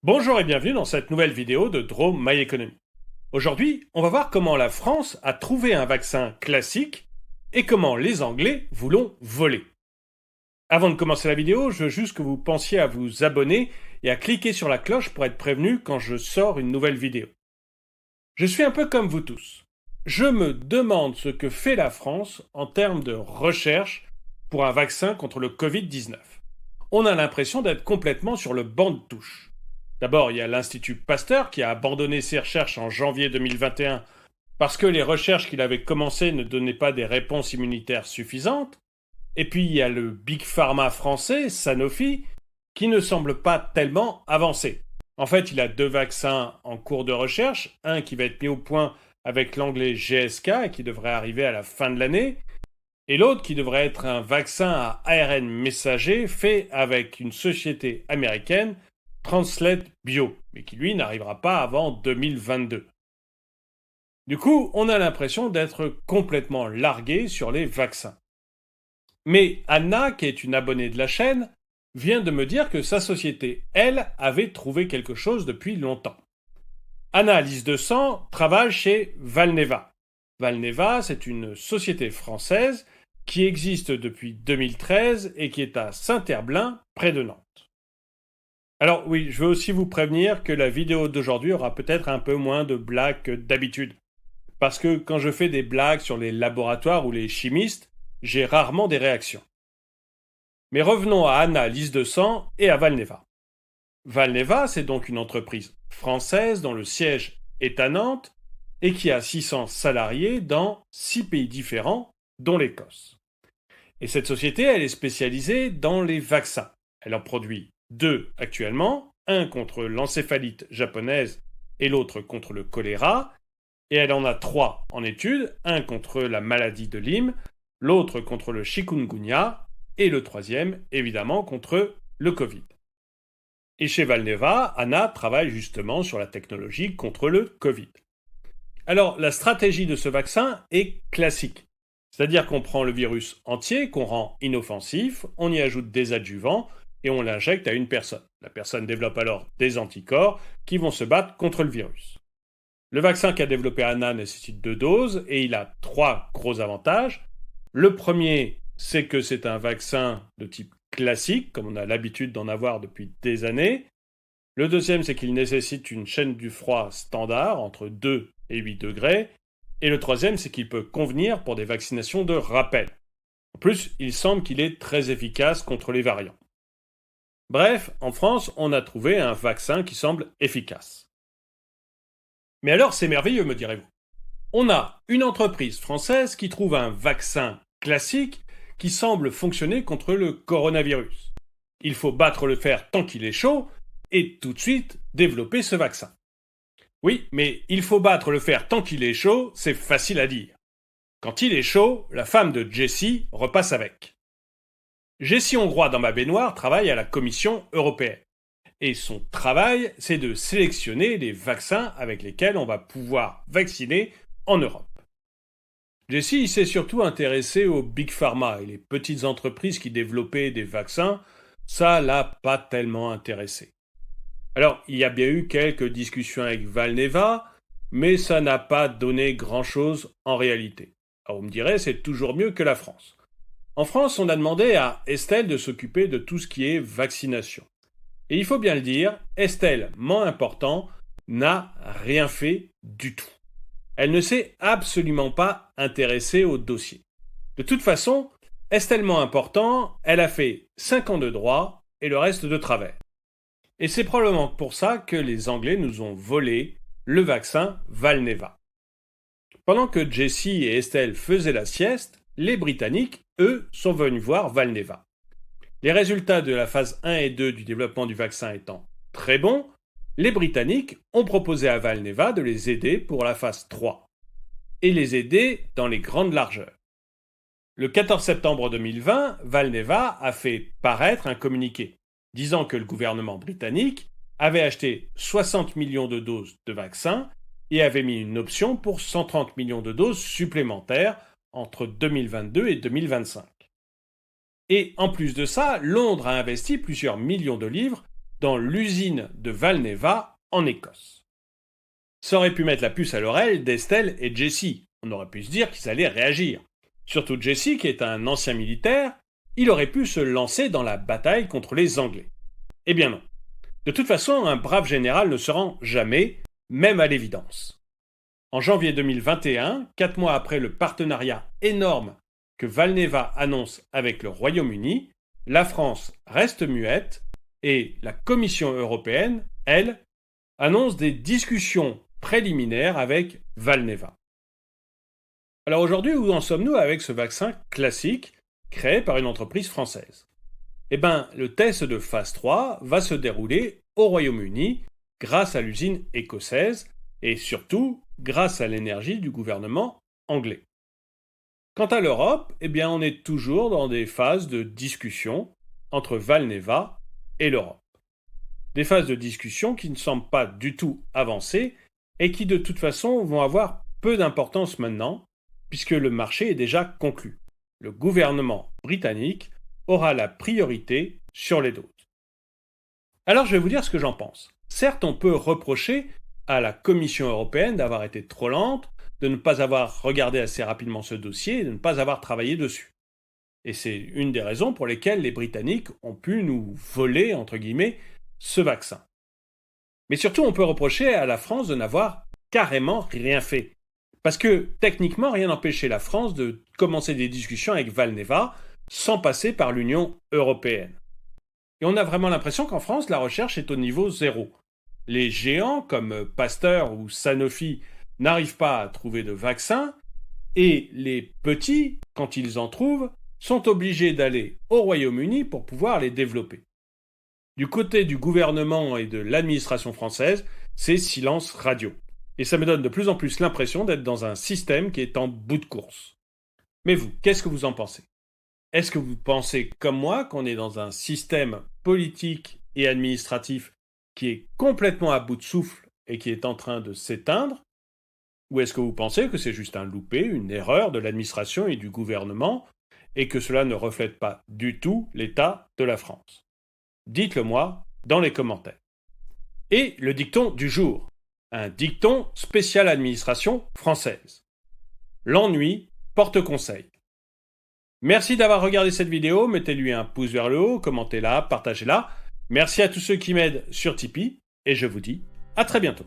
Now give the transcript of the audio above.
Bonjour et bienvenue dans cette nouvelle vidéo de Draw My Economy. Aujourd'hui, on va voir comment la France a trouvé un vaccin classique et comment les Anglais vous l'ont volé. Avant de commencer la vidéo, je veux juste que vous pensiez à vous abonner et à cliquer sur la cloche pour être prévenu quand je sors une nouvelle vidéo. Je suis un peu comme vous tous. Je me demande ce que fait la France en termes de recherche pour un vaccin contre le Covid-19. On a l'impression d'être complètement sur le banc de touche. D'abord, il y a l'Institut Pasteur qui a abandonné ses recherches en janvier 2021 parce que les recherches qu'il avait commencées ne donnaient pas des réponses immunitaires suffisantes. Et puis, il y a le Big Pharma français, Sanofi, qui ne semble pas tellement avancé. En fait, il a 2 vaccins en cours de recherche, un qui va être mis au point avec l'anglais GSK et qui devrait arriver à la fin de l'année, et l'autre qui devrait être un vaccin à ARN messager fait avec une société américaine, Translate Bio, mais qui lui n'arrivera pas avant 2022. Du coup, on a l'impression d'être complètement largué sur les vaccins. Mais Anna, qui est une abonnée de la chaîne, vient de me dire que sa société, elle, avait trouvé quelque chose depuis longtemps. Anna Lise de Sang travaille chez Valneva. Valneva, c'est une société française qui existe depuis 2013 et qui est à Saint-Herblain, près de Nantes. Alors oui, je veux aussi vous prévenir que la vidéo d'aujourd'hui aura peut-être un peu moins de blagues que d'habitude. Parce que quand je fais des blagues sur les laboratoires ou les chimistes, j'ai rarement des réactions. Mais revenons à Anna Lise de Sang et à Valneva. Valneva, c'est donc une entreprise française dont le siège est à Nantes et qui a 600 salariés dans 6 pays différents, dont l'Écosse. Et cette société, elle est spécialisée dans les vaccins. Elle en produit 2 actuellement, un contre l'encéphalite japonaise et l'autre contre le choléra, et elle en a 3 en étude, un contre la maladie de Lyme, l'autre contre le chikungunya, et le 3e, évidemment, contre le Covid. Et chez Valneva, Anna travaille justement sur la technologie contre le Covid. Alors, la stratégie de ce vaccin est classique. C'est-à-dire qu'on prend le virus entier, qu'on rend inoffensif, on y ajoute des adjuvants, et on l'injecte à une personne. La personne développe alors des anticorps qui vont se battre contre le virus. Le vaccin qu'a développé Anna nécessite 2 doses et il a 3 gros avantages. Le premier, c'est que c'est un vaccin de type classique, comme on a l'habitude d'en avoir depuis des années. Le deuxième, c'est qu'il nécessite une chaîne du froid standard, entre 2 et 8 degrés. Et le troisième, c'est qu'il peut convenir pour des vaccinations de rappel. En plus, il semble qu'il est très efficace contre les variants. Bref, en France, on a trouvé un vaccin qui semble efficace. Mais alors, c'est merveilleux, me direz-vous. On a une entreprise française qui trouve un vaccin classique qui semble fonctionner contre le coronavirus. Il faut battre le fer tant qu'il est chaud et tout de suite développer ce vaccin. Oui, mais il faut battre le fer tant qu'il est chaud, c'est facile à dire. Quand il est chaud, la femme de Jessie repasse avec. Jessie Hongrois dans ma baignoire travaille à la Commission européenne. Et son travail, c'est de sélectionner les vaccins avec lesquels on va pouvoir vacciner en Europe. Jessie s'est surtout intéressé aux Big Pharma et les petites entreprises qui développaient des vaccins, ça l'a pas tellement intéressé. Alors, il y a bien eu quelques discussions avec Valneva, mais ça n'a pas donné grand-chose en réalité. Alors vous me direz, c'est toujours mieux que la France. En France, on a demandé à Estelle de s'occuper de tout ce qui est vaccination. Et il faut bien le dire, Estelle, ment important, n'a rien fait du tout. Elle ne s'est absolument pas intéressée au dossier. De toute façon, Estelle ment important, elle a fait 5 ans de droit et le reste de travers. Et c'est probablement pour ça que les Anglais nous ont volé le vaccin Valneva. Pendant que Jessie et Estelle faisaient la sieste, les Britanniques, eux, sont venus voir Valneva. Les résultats de la phase 1 et 2 du développement du vaccin étant très bons, les Britanniques ont proposé à Valneva de les aider pour la phase 3 et les aider dans les grandes largeurs. Le 14 septembre 2020, Valneva a fait paraître un communiqué disant que le gouvernement britannique avait acheté 60 millions de doses de vaccins et avait mis une option pour 130 millions de doses supplémentaires entre 2022 et 2025. Et en plus de ça, Londres a investi plusieurs millions de livres dans l'usine de Valneva en Écosse. Ça aurait pu mettre la puce à l'oreille d'Estelle et Jesse. On aurait pu se dire qu'ils allaient réagir. Surtout Jesse, qui est un ancien militaire, il aurait pu se lancer dans la bataille contre les Anglais. Eh bien non. De toute façon, un brave général ne se rend jamais, même à l'évidence. En janvier 2021, 4 mois après le partenariat énorme que Valneva annonce avec le Royaume-Uni, la France reste muette et la Commission européenne, elle, annonce des discussions préliminaires avec Valneva. Alors aujourd'hui, où en sommes-nous avec ce vaccin classique créé par une entreprise française ? Eh bien, le test de phase 3 va se dérouler au Royaume-Uni grâce à l'usine écossaise et surtout grâce à l'énergie du gouvernement anglais. Quant à l'Europe, eh bien, on est toujours dans des phases de discussion entre Valneva et l'Europe. Des phases de discussion qui ne semblent pas du tout avancées et qui de toute façon vont avoir peu d'importance maintenant puisque le marché est déjà conclu. Le gouvernement britannique aura la priorité sur les doses. Alors je vais vous dire ce que j'en pense. Certes, on peut reprocher à la Commission européenne d'avoir été trop lente, de ne pas avoir regardé assez rapidement ce dossier et de ne pas avoir travaillé dessus. Et c'est une des raisons pour lesquelles les Britanniques ont pu nous voler, entre guillemets, ce vaccin. Mais surtout, on peut reprocher à la France de n'avoir carrément rien fait. Parce que, techniquement, rien n'empêchait la France de commencer des discussions avec Valneva sans passer par l'Union européenne. Et on a vraiment l'impression qu'en France, la recherche est au niveau zéro. Les géants comme Pasteur ou Sanofi n'arrivent pas à trouver de vaccin, et les petits, quand ils en trouvent, sont obligés d'aller au Royaume-Uni pour pouvoir les développer. Du côté du gouvernement et de l'administration française, c'est silence radio. Et ça me donne de plus en plus l'impression d'être dans un système qui est en bout de course. Mais vous, qu'est-ce que vous en pensez ? Est-ce que vous pensez comme moi qu'on est dans un système politique et administratif qui est complètement à bout de souffle et qui est en train de s'éteindre ? Ou est-ce que vous pensez que c'est juste un loupé, une erreur de l'administration et du gouvernement et que cela ne reflète pas du tout l'état de la France ? Dites-le moi dans les commentaires. Et le dicton du jour. Un dicton spécial administration française. L'ennui porte conseil. Merci d'avoir regardé cette vidéo, mettez-lui un pouce vers le haut, commentez-la, partagez-la. Merci à tous ceux qui m'aident sur Tipeee, et je vous dis à très bientôt.